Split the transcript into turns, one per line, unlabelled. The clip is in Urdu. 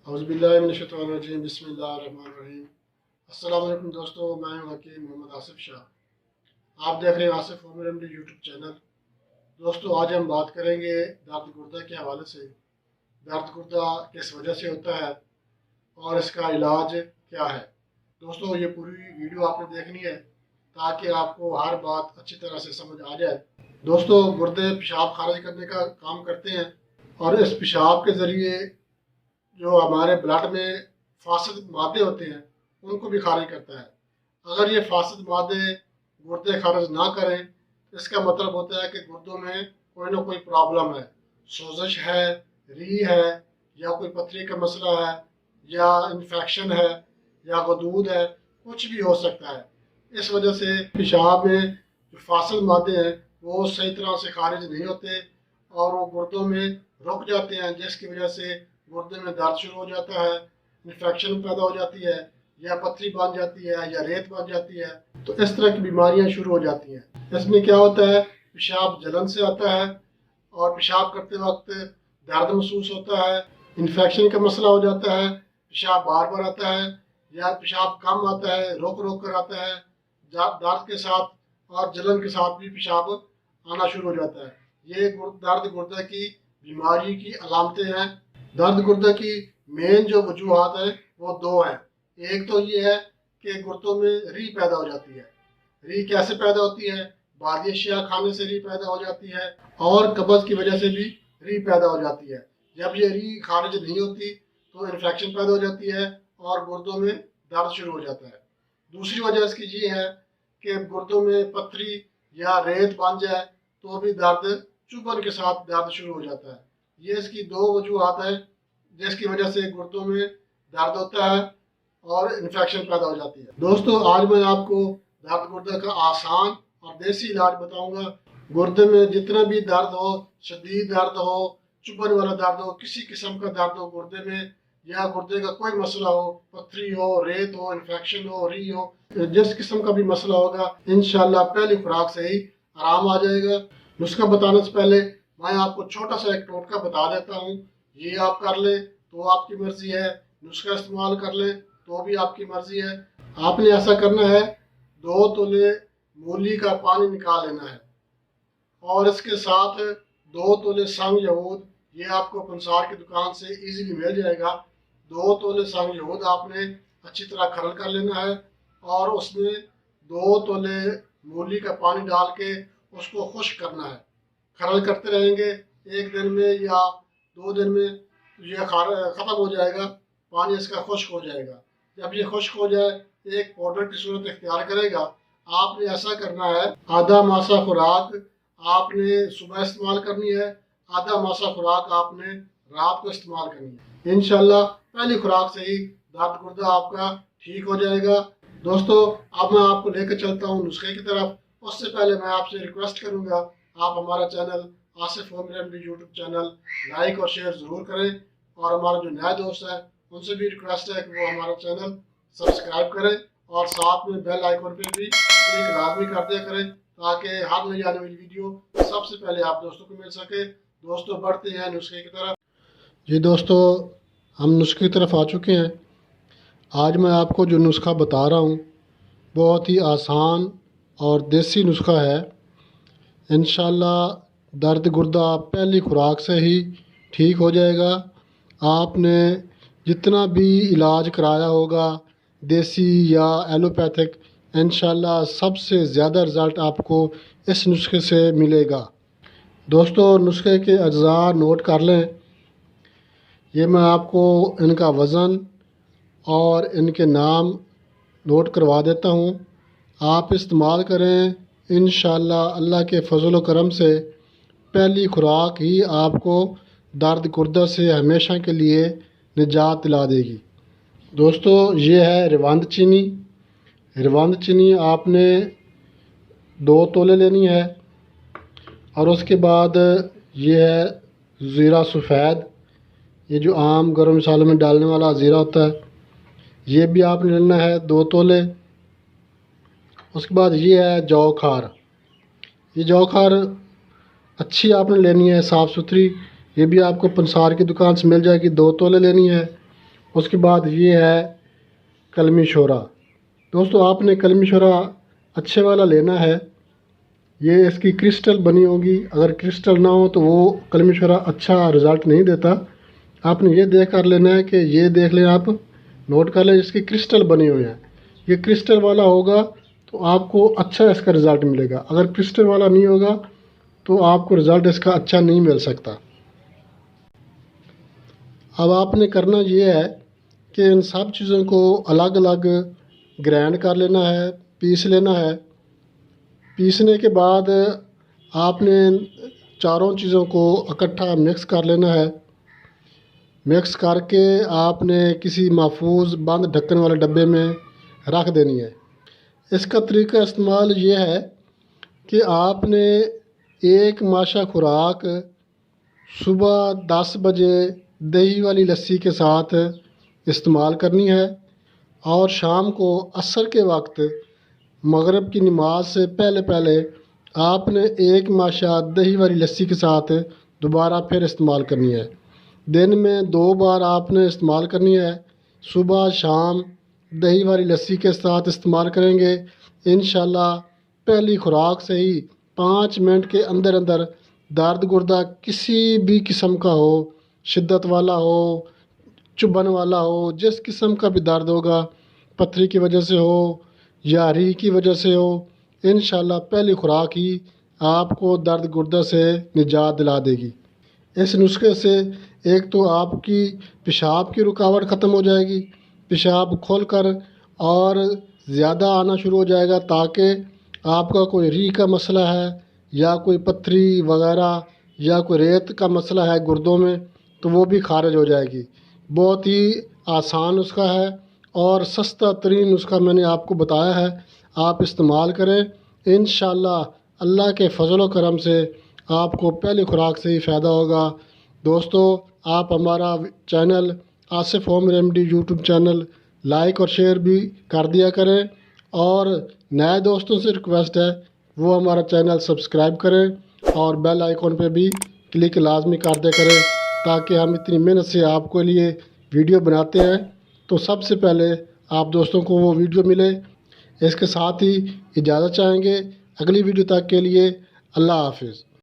اعوذ باللہ من الشیطان الرجیم بسم اللہ الرحمن الرحیم۔ السلام علیکم دوستو، میں ہوں حکیم محمد آصف شاہ۔ آپ دیکھ رہے ہیں Asif home remedy YouTube channel. دوستو آج ہم بات کریں گے درد گردہ کے حوالے سے۔ درد گردہ کس وجہ سے ہوتا ہے اور اس کا علاج کیا ہے۔ دوستو یہ پوری ویڈیو آپ نے دیکھنی ہے تاکہ آپ کو ہر بات اچھی طرح سے سمجھ آ جائے۔ دوستو گردے پیشاب خارج کرنے کا کام کرتے ہیں اور اس پیشاب کے ذریعے جو ہمارے بلڈ میں فاسد مادے ہوتے ہیں ان کو بھی خارج کرتا ہے۔ اگر یہ فاسد مادے گردے خارج نہ کریں اس کا مطلب ہوتا ہے کہ گردوں میں کوئی نہ کوئی پرابلم ہے، سوزش ہے، ری ہے، یا کوئی پتھری کا مسئلہ ہے، یا انفیکشن ہے، یا غدود ہے، کچھ بھی ہو سکتا ہے۔ اس وجہ سے پیشاب میں جو فاسد مادے ہیں وہ صحیح طرح سے خارج نہیں ہوتے اور وہ گردوں میں رک جاتے ہیں، جس کی وجہ سے گردے میں درد شروع ہو جاتا ہے، انفیکشن پیدا ہو جاتی ہے، یا پتھری بن جاتی ہے، یا ریت بن جاتی ہے۔ تو اس طرح کی بیماریاں شروع ہو جاتی ہیں۔ اس میں کیا ہوتا ہے، پیشاب جلن سے آتا ہے اور پیشاب کرتے وقت درد محسوس ہوتا ہے، انفیکشن کا مسئلہ ہو جاتا ہے، پیشاب بار بار آتا ہے، یا پیشاب کم آتا ہے، روک روک کر آتا ہے، درد کے ساتھ اور جلن کے ساتھ بھی پیشاب آنا شروع ہو جاتا ہے۔ یہ درد گردہ کی بیماری کی علامتیں ہیں۔ درد گردہ کی مین جو وجوہات ہیں وہ دو ہیں۔ ایک تو یہ ہے کہ گردوں میں ری پیدا ہو جاتی ہے۔ ری کیسے پیدا ہوتی ہے؟ بادی اشیاء کھانے سے ری پیدا ہو جاتی ہے اور قبض کی وجہ سے بھی ری پیدا ہو جاتی ہے۔ جب یہ ری خارج نہیں ہوتی تو انفیکشن پیدا ہو جاتی ہے اور گردوں میں درد شروع ہو جاتا ہے۔ دوسری وجہ اس کی یہ ہے کہ گردوں میں پتھری یا ریت بن جائے تو بھی درد چبھن کے ساتھ درد شروع ہو جاتا ہے۔ یہ اس کی دو وجوہات ہیں جس کی وجہ سے گردوں میں درد ہوتا ہے اور انفیکشن پیدا ہو جاتی ہے۔ دوستو آج میں آپ کو درد گردہ کا آسان اور دیسی علاج بتاؤں گا۔ گردے میں جتنا بھی درد ہو، شدید درد ہو، چبھن والا درد ہو، کسی قسم کا درد ہو گردے میں، یا گردے کا کوئی مسئلہ ہو، پتھری ہو، ریت ہو، انفیکشن ہو، ری ہو، جس قسم کا بھی مسئلہ ہوگا انشاءاللہ پہلی خوراک سے ہی آرام آ جائے گا۔ نسخہ بتانے سے پہلے میں آپ کو چھوٹا سا ایک ٹوٹکا بتا دیتا ہوں۔ یہ آپ کر لیں تو آپ کی مرضی ہے، نسخہ استعمال کر لیں تو بھی آپ کی مرضی ہے۔ آپ نے ایسا کرنا ہے، 2 تولے مولی کا پانی نکال لینا ہے اور اس کے ساتھ 2 تولے سنگ یہود، یہ آپ کو پنسار کی دکان سے ایزیلی مل جائے گا۔ 2 تولے سنگ یہود آپ نے اچھی طرح کھرل کر لینا ہے اور اس میں 2 تولے مولی کا پانی ڈال کے اس کو خشک کرنا ہے۔ کھرل کرتے رہیں گے، 1 دن میں یا 2 دن میں یہ ختم ہو جائے گا، پانی اس کا خشک ہو جائے گا۔ جب یہ خشک ہو جائے ایک پاؤڈر کی صورت اختیار کرے گا۔ آپ نے ایسا کرنا ہے، آدھا ماسہ خوراک آپ نے صبح استعمال کرنی ہے، آدھا ماسہ خوراک آپ نے رات کو استعمال کرنی ہے۔ انشاءاللہ پہلی خوراک سے ہی درد گردہ آپ کا ٹھیک ہو جائے گا۔ دوستو اب میں آپ کو لے کر چلتا ہوں نسخے کی طرف۔ اس سے پہلے میں آپ سے ریکویسٹ کروں گا، آپ ہمارا channel Asif home remedy YouTube channel like اور شیئر ضرور کریں، اور ہمارا جو نئے دوست ہیں ان سے بھی ریکویسٹ ہے کہ وہ ہمارا چینل سبسکرائب کریں اور ساتھ میں بیل آئیکن پہ بھی کلک لازمی کر دیا کریں تاکہ ہر نئی آنے والی ویڈیو سب سے پہلے آپ دوستوں کو مل سکے۔ دوستو بڑھتے ہیں نسخے کی طرف۔ جی دوستو ہم نسخے کی طرف آ چکے ہیں۔ آج میں آپ کو جو نسخہ بتا رہا ہوں بہت ہی آسان اور دیسی نسخہ ہے۔ انشاءاللہ درد گردہ پہلی خوراک سے ہی ٹھیک ہو جائے گا۔ آپ نے جتنا بھی علاج کرایا ہوگا دیسی یا ایلوپیتھک، انشاءاللہ سب سے زیادہ رزلٹ آپ کو اس نسخے سے ملے گا۔ دوستو نسخے کے اجزاء نوٹ کر لیں۔ یہ میں آپ کو ان کا وزن اور ان کے نام نوٹ کروا دیتا ہوں۔ آپ استعمال کریں، انشاءاللہ اللہ کے فضل و کرم سے پہلی خوراک ہی آپ کو درد گردہ سے ہمیشہ کے لیے نجات دلا دے گی۔ دوستو یہ ہے روند چینی۔ روند چینی آپ نے 2 تولے لینی ہے، اور اس کے بعد یہ ہے زیرہ سفید، یہ جو عام گرم مسالوں میں ڈالنے والا زیرہ ہوتا ہے، یہ بھی آپ نے لینا ہے 2 تولے۔ اس کے بعد یہ ہے جو کھار۔ یہ جو کھار اچھی آپ نے لینی ہے، صاف ستھری، یہ بھی آپ کو پنسار کی دکان سے مل جائے گی، 2 تولے لینی ہے۔ اس کے بعد یہ ہے کلمی شورا۔ دوستو آپ نے کلمی شورا اچھے والا لینا ہے، یہ اس کی کرسٹل بنی ہوگی، اگر کرسٹل نہ ہو تو وہ کلمی شورا اچھا رزلٹ نہیں دیتا۔ آپ نے یہ دیکھ کر لینا ہے کہ یہ دیکھ لیں، آپ نوٹ کر لیں اس کی کرسٹل بنی ہوئی ہیں، یہ کرسٹل والا ہوگا تو آپ کو اچھا اس کا رزلٹ ملے گا، اگر کرسٹل والا نہیں ہوگا تو آپ کو رزلٹ اس کا اچھا نہیں مل سکتا۔ اب آپ نے کرنا یہ ہے کہ ان سب چیزوں کو الگ الگ گرائنڈ کر لینا ہے، پیس لینا ہے۔ پیسنے کے بعد آپ نے چاروں چیزوں کو اکٹھا مکس کر لینا ہے۔ مکس کر کے آپ نے کسی محفوظ بند ڈھکن والے ڈبے میں رکھ دینی ہے۔ اس کا طریقہ استعمال یہ ہے کہ آپ نے ایک ماشا خوراک صبح 10 بجے دہی والی لسی کے ساتھ استعمال کرنی ہے، اور شام کو عصر کے وقت مغرب کی نماز سے پہلے آپ نے ایک ماشا دہی والی لسی کے ساتھ دوبارہ پھر استعمال کرنی ہے۔ دن میں 2 بار آپ نے استعمال کرنی ہے، صبح شام دہی والی لسی کے ساتھ استعمال کریں گے انشاءاللہ پہلی خوراک سے ہی 5 منٹ کے اندر اندر درد گردہ کسی بھی قسم کا ہو، شدت والا ہو، چبھن والا ہو، جس قسم کا بھی درد ہوگا، پتھری کی وجہ سے ہو یا ری کی وجہ سے ہو، انشاءاللہ پہلی خوراک ہی آپ کو درد گردہ سے نجات دلا دے گی۔ اس نسخے سے ایک تو آپ کی پیشاب کی رکاوٹ ختم ہو جائے گی، پیشاب کھول کر اور زیادہ آنا شروع ہو جائے گا، تاکہ آپ کا کوئی ری کا مسئلہ ہے یا کوئی پتھری وغیرہ یا کوئی ریت کا مسئلہ ہے گردوں میں تو وہ بھی خارج ہو جائے گی۔ بہت ہی آسان نسخہ ہے اور سستا ترین نسخہ میں نے آپ کو بتایا ہے، آپ استعمال کریں انشاءاللہ اللہ کے فضل و کرم سے آپ کو پہلی خوراک سے ہی فائدہ ہوگا۔ دوستو آپ ہمارا channel Asif home remedy YouTube channel like اور شیئر بھی کر دیا کریں، اور نئے دوستوں سے ریکویسٹ ہے وہ ہمارا چینل سبسکرائب کریں اور بیل آئیکن پہ بھی کلک لازمی کر دیا کریں، تاکہ ہم اتنی محنت سے آپ کے لیے ویڈیو بناتے ہیں تو سب سے پہلے آپ دوستوں کو وہ ویڈیو ملے۔ اس کے ساتھ ہی اجازت چاہیں گے، اگلی ویڈیو تک کے لیے اللہ حافظ۔